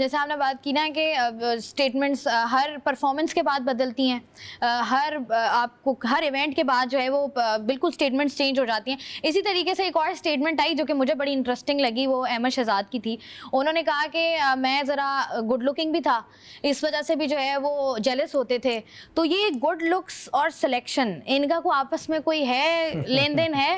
जैसे आपने बात की ना कि स्टेटमेंट्स हर परफॉर्मेंस के बाद बदलती हैं, आपको हर इवेंट के बाद जो है वो बिल्कुल स्टेटमेंट्स चेंज हो जाती हैं। इसी तरीके से एक और स्टेटमेंट आई जो कि मुझे बड़ी इंटरेस्टिंग लगी, वो अहमद शहजाद की थी। उन्होंने कहा कि मैं ज़रा गुड लुकिंग भी था, इस वजह से भी जो है वो जेलस होते थे। तो ये गुड लुक्स और सिलेक्शन, इनका को आपस में कोई है लेन देन है?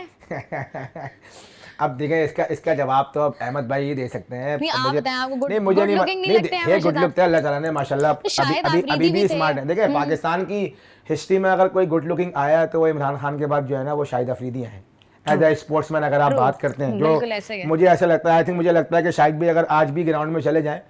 अब देखें, इसका इसका जवाब तो अब अहमद भाई ही दे सकते हैं। नहीं, अब आप मुझे बताएं, आपको नहीं, मुझे गुड नहीं लुकिंग नहीं नहीं लगते हैं है, अहमद गुड लुक शहजाद? तो अल्लाह ताला ने माशाल्लाह तो अभी शायद अभी आप अभी रीदी भी भी थे। स्मार्ट है। देखिए, पाकिस्तान की हिस्ट्री में अगर कोई गुड लुकिंग आया है तो वो इमरान खान के बाद जो है ना वो शाहिद अफरीदी हैं। एज ए स्पोर्ट्समैन अगर आप ट्रू, बात करते हैं, जो बिल्कुल ऐसे ही है। मुझे ऐसा लगता है, आई थिंक मुझे लगता है कि शाहिद भी अगर आज भी ग्राउंड में चले जाएं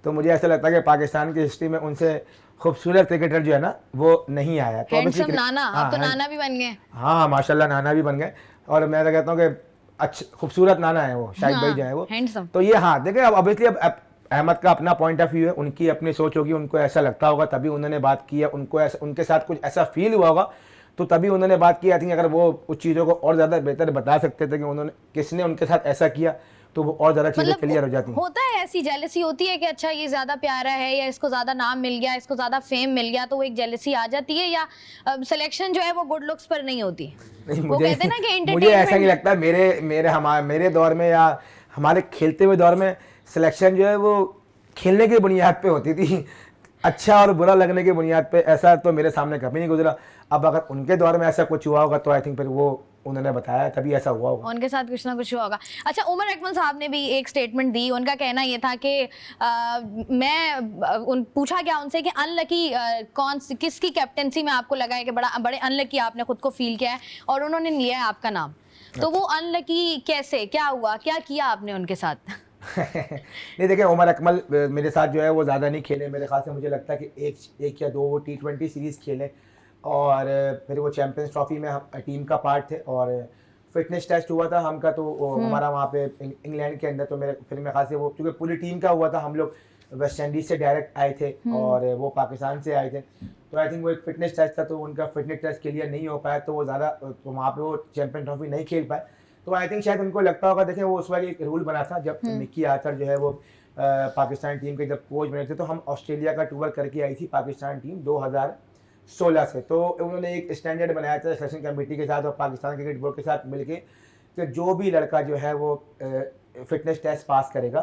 तो मुझे ऐसा लगता है कि पाकिस्तान की हिस्ट्री में उनसे खूबसूरत क्रिकेटर जो है ना वो नहीं आया। तो हैंडसम नाना, अब तो नाना भी बन गए। हाँ माशाल्लाह नाना भी बन गए। और मैं तो कहता हूँ कि अच्छे खूबसूरत नाना है वो, शाहिद भाई जो है वो। हैंडसम। तो ये हाँ देखिए, अब ऑब्वियसली अब अहमद का अपना पॉइंट ऑफ व्यू है, उनकी अपनी सोच होगी, उनको ऐसा लगता होगा तभी उन्होंने बात की है, उनको ऐसा उनके साथ कुछ ऐसा फील हुआ होगा तो तभी उन्होंने बात की। आई थिंक अगर वो उस चीज़ों को और ज़्यादा बेहतर बता सकते थे कि उन्होंने किसने उनके साथ ऐसा किया तो वो और ज़्यादा चीज़ें क्लियर हो जाती हैं। होता है, ऐसी जेलसी होती है कि अच्छा ये ज्यादा प्यारा है या इसको ज्यादा नाम मिल गया, इसको ज्यादा फेम मिल गया, तो वो एक जेलसी आ जाती है। या सिलेक्शन जो है वो गुड लुक्स पर नहीं होती। नहीं, वो कहते हैं ना कि मुझे ऐसा नहीं एंटरटेनमेंट। लगता। मेरे दौर में या हमारे खेलते हुए दौर में सिलेक्शन जो है वो खेलने की बुनियाद पे होती थी, अच्छा और बुरा लगने की बुनियाद पे। ऐसा तो मेरे सामने कभी नहीं गुजरा। अब अगर उनके दौर में ऐसा कुछ हुआ होगा तो आई थिंक फिर वो उन्होंने बताया तभी ऐसा हुआ होगा। उनके साथ कुछ ना कुछ हुआ होगा। अच्छा, उमर अकमल साहब ने भी एक स्टेटमेंट दी। उनका कहना ये था कि पूछा गया उनसे कि अनलकी किसकी कैप्टेंसी में आपको लगा है कि बड़े अनलकी आपने खुद को फील किया है, और उन्होंने लिया है आपका नाम। तो वो अनलकी कैसे, क्या हुआ, क्या किया आपने उनके साथ? नहीं देखिए, उमर अकमल मेरे साथ जो है वो ज़्यादा नहीं खेले मेरे ख्याल से। मुझे लगता है कि एक या दो वो T20 सीरीज़ खेले और फिर वो चैम्पियंस ट्रॉफी में हम टीम का पार्ट थे और फिटनेस टेस्ट हुआ था हमका, तो हमारा वहाँ पे इंग्लैंड के अंदर। तो मेरे ख्याल से वो क्योंकि पूरी टीम का हुआ था, हम लोग वेस्ट इंडीज़ से डायरेक्ट आए थे और वो पाकिस्तान से आए थे। तो आई थिंक वो एक फिटनेस टेस्ट था, तो उनका फिटनेस टेस्ट क्लियर नहीं हो पाया तो वो ज़्यादा तो वहाँ पे वो चैम्पियन ट्रॉफी नहीं खेल पाए। तो आई थिंक शायद उनको लगता होगा, देखिए वो उस वक्त एक रूल बना था जब मिक्की आर्थर जो है वो पाकिस्तान टीम के जब कोच बने थे, तो हम ऑस्ट्रेलिया का टूर करके आई थी पाकिस्तान टीम 2016 से। तो उन्होंने एक स्टैंडर्ड बनाया था सिलेक्शन कमेटी के साथ और पाकिस्तान क्रिकेट बोर्ड के साथ मिलके कि जो भी लड़का जो है वो फिटनेस टेस्ट पास करेगा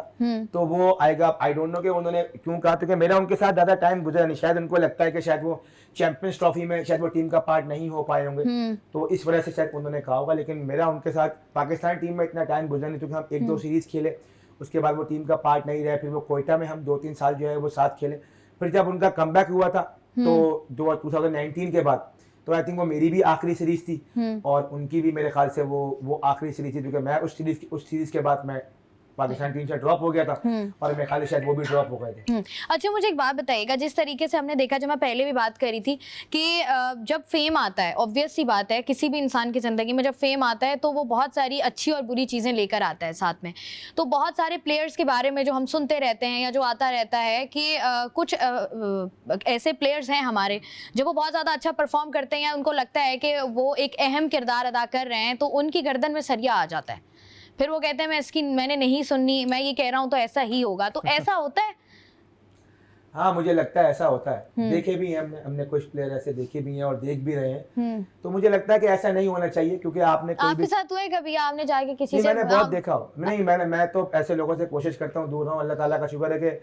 तो वो आएगा। आई डोंट नो कि उन्होंने क्यों कहा, क्योंकि मेरा उनके साथ ज़्यादा टाइम गुजरा नहीं। शायद उनको लगता है कि शायद वो चैंपियंस ट्रॉफी में शायद वो टीम का पार्ट नहीं हो पाए होंगे, तो इस वजह से शायद उन्होंने कहा होगा। लेकिन मेरा उनके साथ पाकिस्तान टीम में इतना टाइम गुजरा नहीं, क्योंकि हम एक दो सीरीज़ खेले, उसके बाद वो टीम का पार्ट नहीं रहे। फिर वो कोयटा में हम 2-3 साल जो है वो साथ खेले। फिर जब उनका कमबैक हुआ था तो 2019 के बाद, तो आई थिंक वो मेरी भी आखिरी सीरीज थी और उनकी भी मेरे ख्याल से वो आखिरी सीरीज थी, क्योंकि मैं उस सीरीज के बाद मैं पाकिस्तान टीम से ड्रॉप हो गया था और मेरे ख्याल से शायद वो भी ड्रॉप हो गए थे। अच्छा, मुझे एक बात बताइएगा, जिस तरीके से हमने देखा, जो मैं पहले भी बात करी थी कि जब फेम आता है, ऑब्वियस सी बात है किसी भी इंसान की ज़िंदगी में जब फेम आता है तो वो बहुत सारी अच्छी और बुरी चीज़ें लेकर आता है साथ में। तो बहुत सारे प्लेयर्स के बारे में जो हम सुनते रहते हैं या जो आता रहता है कि कुछ ऐसे प्लेयर्स हैं हमारे जब वो बहुत ज़्यादा अच्छा परफॉर्म करते हैं या उनको लगता है कि वो एक अहम किरदार अदा कर रहे हैं, तो उनकी गर्दन में सरिया आ जाता है। फिर वो कहते हैं मैंने नहीं सुननी, मैं ये कह रहा हूँ तो ऐसा ही होगा। तो ऐसा होता है? हाँ, मुझे लगता है ऐसा होता है। देखे भी हैं हमने कुछ प्लेयर ऐसे देखे भी हैं और देख भी रहे हैं। तो मुझे लगता है कि ऐसा नहीं होना चाहिए, क्योंकि आपके साथ हुआ है कभी, आपने जाके किसी से? मैंने बहुत देखा हो। नहीं, मैं तो ऐसे लोगों से कोशिश करता हूँ दूर रहूँ। अल्लाह ताला का शुक्र है कि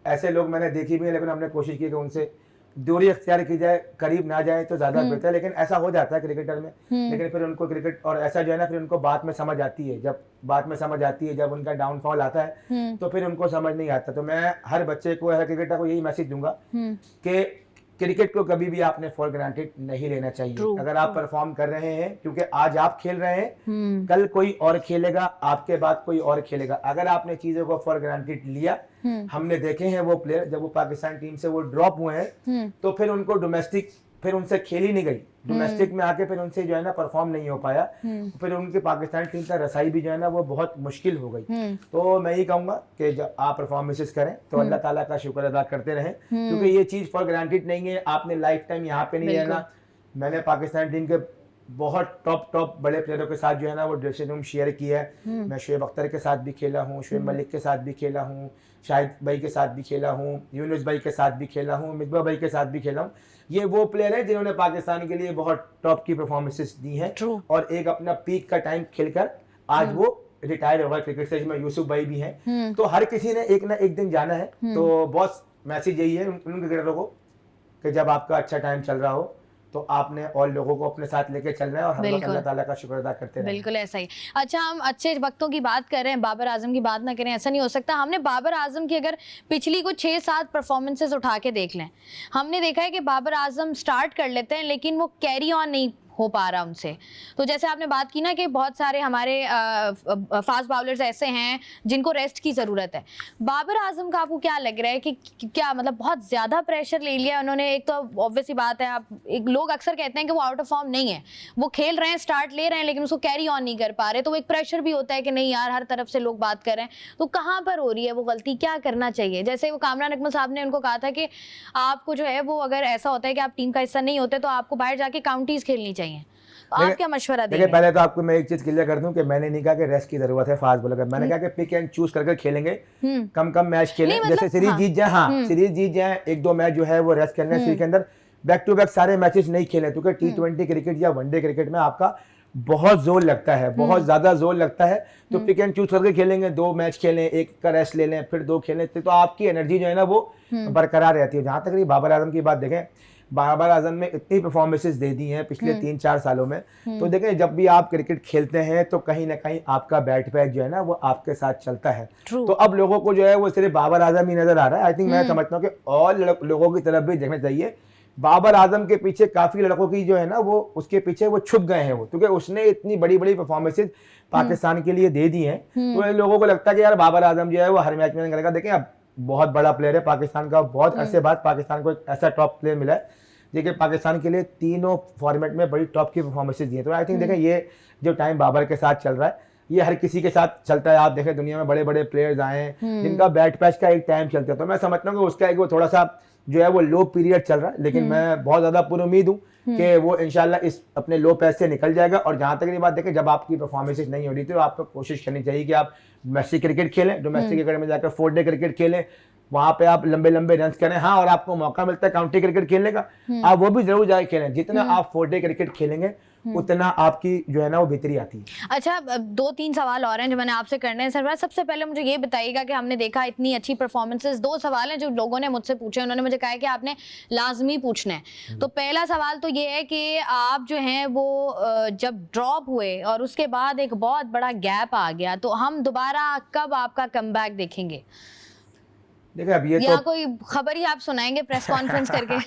ऐसे लोग मैंने देखे भी हैं, लेकिन हमने कोशिश की कि उनसे दूरी अख्तियार की जाए, करीब ना जाए तो ज़्यादा बेहतर है। लेकिन ऐसा हो जाता है क्रिकेटर में। लेकिन फिर उनको क्रिकेट और ऐसा जो है ना, फिर उनको बात में समझ आती है। जब उनका डाउनफॉल आता है तो फिर उनको समझ नहीं आता। तो मैं हर बच्चे को, हर क्रिकेटर को यही मैसेज दूंगा कि क्रिकेट को कभी भी आपने फॉर ग्रांटेड नहीं लेना चाहिए। अगर आप परफॉर्म कर रहे हैं, क्योंकि आज आप खेल रहे हैं, कल कोई और खेलेगा, आपके बाद कोई और खेलेगा। अगर आपने चीजों को फॉर ग्रांटेड लिया, हमने देखे हैं वो प्लेयर जब वो पाकिस्तान टीम से वो ड्रॉप हुए हैं तो फिर उनको डोमेस्टिक फिर उनसे खेली नहीं गई। डोमेस्टिक में आके फिर उनसे जो है ना परफॉर्म नहीं हो पाया। फिर उनके पाकिस्तान टीम का रसाई भी जो है ना वो बहुत मुश्किल हो गई। तो मैं ये कहूंगा कि जब आप परफॉर्मेंसेस करें तो अल्लाह ताला का शुक्र अदा करते रहें, क्योंकि ये चीज़ फॉर ग्रांटेड नहीं है। आपने लाइफ टाइम यहाँ पे नहीं रहना। मैंने पाकिस्तान टीम के बहुत टॉप बड़े प्लेयरों के साथ जो है ना वो ड्रेसिंग रूम शेयर किया है। मैं शोएब अख्तर के साथ भी खेला हूँ, शोएब मलिक के साथ भी खेला हूँ, शाहिद भाई के साथ भी खेला हूँ, यूनुस भाई के साथ भी खेला हूँ, मिसबा भाई के साथ भी खेला हूँ। ये वो प्लेयर हैं जिन्होंने पाकिस्तान के लिए बहुत टॉप की परफॉर्मेंसेस दी हैं और एक अपना पीक का टाइम खेलकर आज वो रिटायर होगा क्रिकेट से, जिसमें यूसुफ भाई भी हैं। तो हर किसी ने एक ना एक दिन जाना है। तो बॉस मैसेज यही है उन क्रिकेटरों को कि जब आपका अच्छा टाइम चल रहा हो तो आपने और लोगों को अपने साथ लेके चलना है और हम लोग अल्लाह ताला का शुक्र अदा करते हैं। बिल्कुल ऐसा ही। अच्छा, हम अच्छे वक्तों की बात कर रहे हैं, बाबर आजम की बात ना करें, ऐसा नहीं हो सकता। हमने बाबर आजम की अगर पिछली कुछ 6-7 परफॉर्मेंसेस उठा के देख लें, हमने देखा है कि बाबर आजम स्टार्ट कर लेते हैं लेकिन वो कैरी ऑन नहीं हो पा रहा उनसे। तो जैसे आपने बात की ना कि बहुत सारे हमारे फास्ट बाउलर्स ऐसे हैं जिनको रेस्ट की ज़रूरत है। बाबर आजम का आपको क्या लग रहा है कि क्या मतलब बहुत ज़्यादा प्रेशर ले लिया उन्होंने? एक तो ऑब्वियसली बात है, आप एक लोग अक्सर कहते हैं कि वो आउट ऑफ फॉर्म नहीं है, वो खेल रहे हैं, स्टार्ट ले रहे हैं लेकिन उसको कैरी ऑन नहीं कर पा रहे, तो वो एक प्रेशर भी होता है कि नहीं यार हर तरफ से लोग बात कर रहे हैं। तो कहाँ पर हो रही है वो गलती, क्या करना चाहिए? जैसे वो कामरान अकमल साहब ने उनको कहा था कि आपको जो है वो अगर ऐसा होता है कि आप टीम का हिस्सा नहीं होते तो आपको बाहर जाके काउंटीज खेलनी चाहिए। तो आप क्या मशवरा देंगे? देखिए, पहले तो आपको मैं एक चीज क्लियर कर दूं कि मैंने नहीं कहा कि रेस्ट की जरूरत है फास्ट बॉलर। मैंने कहा कि पिक एंड चूज करके खेलेंगे, कम मैच खेलें। नहीं, जैसे मतलब सीरीज जीत जाए, हाँ सीरीज जीत जाए, 1-2 मैच जो है वो रेस्ट करना है। सीरीज के अंदर बैक टू बैक सारे मैचेस नहीं खेलें, क्योंकि T20 क्रिकेट या वनडे क्रिकेट में आपका बहुत जोर लगता है, बहुत ज्यादा जोर लगता है। तो पिक एंड चूज करके खेलेंगे, 2 मैच खेलें, एक का रेस्ट ले लें, फिर 2 खेलें, तो आपकी एनर्जी जो है ना वो बरकरार रहती है। जहां तक बाबर आजम की बात देखें, बाबर आजम ने इतनी परफॉर्मेंसेस दे दी हैं पिछले 3-4 सालों में। तो देखें, जब भी आप क्रिकेट खेलते हैं तो कहीं ना कहीं आपका बैट पैच जो है ना वो आपके साथ चलता है। तो अब लोगों को जो है वो सिर्फ बाबर आजम ही नजर आ रहा है। आई थिंक मैं समझता हूँ कि और लोगों की तरफ भी देखना चाहिए। बाबर आजम के पीछे काफी लड़कों की जो है ना वो उसके पीछे वो छुप गए हैं, वो क्योंकि उसने इतनी बड़ी बड़ी परफॉर्मेंसेज पाकिस्तान के लिए दे दी हैं। तो इन लोगों को लगता है कि यार बाबर आजम जो है वो हर मैच में करेगा। देखें, अब बहुत बड़ा प्लेयर है पाकिस्तान का, बहुत अरसे बाद पाकिस्तान को एक ऐसा टॉप प्लेयर मिला है देखिए पाकिस्तान के लिए तीनों फॉर्मेट में बड़ी टॉप की परफॉर्मेंसेज दी है। तो आई थिंक देखें, ये जो टाइम बाबर के साथ चल रहा है ये हर किसी के साथ चलता है। आप देखें दुनिया में बड़े बड़े प्लेयर्स आए हैं जिनका बैट पैच का एक टाइम चलता है। तो मैं समझता हूँ कि उसका एक वो थोड़ा सा जो है वो लो पीरियड चल रहा है, लेकिन मैं बहुत ज्यादा पूरी उम्मीद हूँ कि वो इंशाल्लाह इस अपने लो पैच से निकल जाएगा। और जहां तक ये बात देखें, जब आपकी परफॉर्मेंसेज नहीं हो रही तो आपको कोशिश करनी चाहिए कि आप डोमेस्टिक क्रिकेट खेलें, डोमेस्टिक क्रिकेट में जाकर 4 डे क्रिकेट खेलें, वहां पे आप लंबे लंबे रन करें। हाँ, और आपको मौका मिलता है काउंटी क्रिकेट खेलने का, आप वो भी जरूर जाके खेलें। जितना आप 4 डे क्रिकेट खेलेंगे उतना आपकी जो है ना वो बेहतरी आती है। अच्छा, 2-3 सवाल और हैं जो मैंने आपसे करने हैं सरफराज। सबसे पहले मुझे ये बताइएगा कि हमने देखा इतनी अच्छी परफॉर्मेंसेस, 2 सवाल हैं जो लोगों ने मुझसे पूछे, उन्होंने मुझे कहा है कि आपने लाजमी पूछना है। तो पहला सवाल तो ये है कि आप जो हैं वो जब ड्रॉप हुए और उसके बाद एक बहुत बड़ा गैप आ गया, तो हम दोबारा कब आपका कमबैक देखेंगे? देखिए, अब ये या तो कोई खबर ही आप सुनाएंगे प्रेस कॉन्फ्रेंस करके?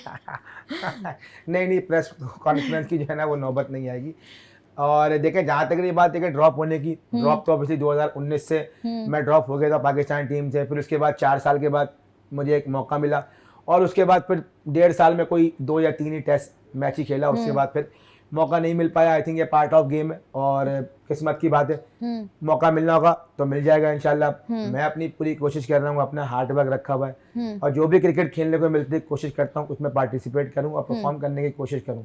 नहीं, प्रेस कॉन्फ्रेंस की जो है ना वो नौबत नहीं आएगी। और देखें, जहाँ तक ये बात देखें ड्रॉप होने की, ड्रॉप तो ऑब्वियसली 2019 से मैं ड्रॉप हो गया था पाकिस्तान टीम से। फिर उसके बाद 4 साल के बाद मुझे एक मौका मिला और उसके बाद फिर 1.5 साल में कोई 2 या 3 ही टेस्ट मैच ही खेला। उसके बाद फिर मौका नहीं मिल पाया। आई थिंक ये पार्ट ऑफ गेम है और किस्मत की बात है। मौका मिलना होगा तो मिल जाएगा इंशाल्लाह। मैं अपनी पूरी कोशिश कर रहा हूँ, अपना हार्ड वर्क रखा हुआ है और जो भी क्रिकेट खेलने को मिलती है कोशिश करता हूँ उसमें पार्टिसिपेट करूँ और परफॉर्म करने की कोशिश करूँ।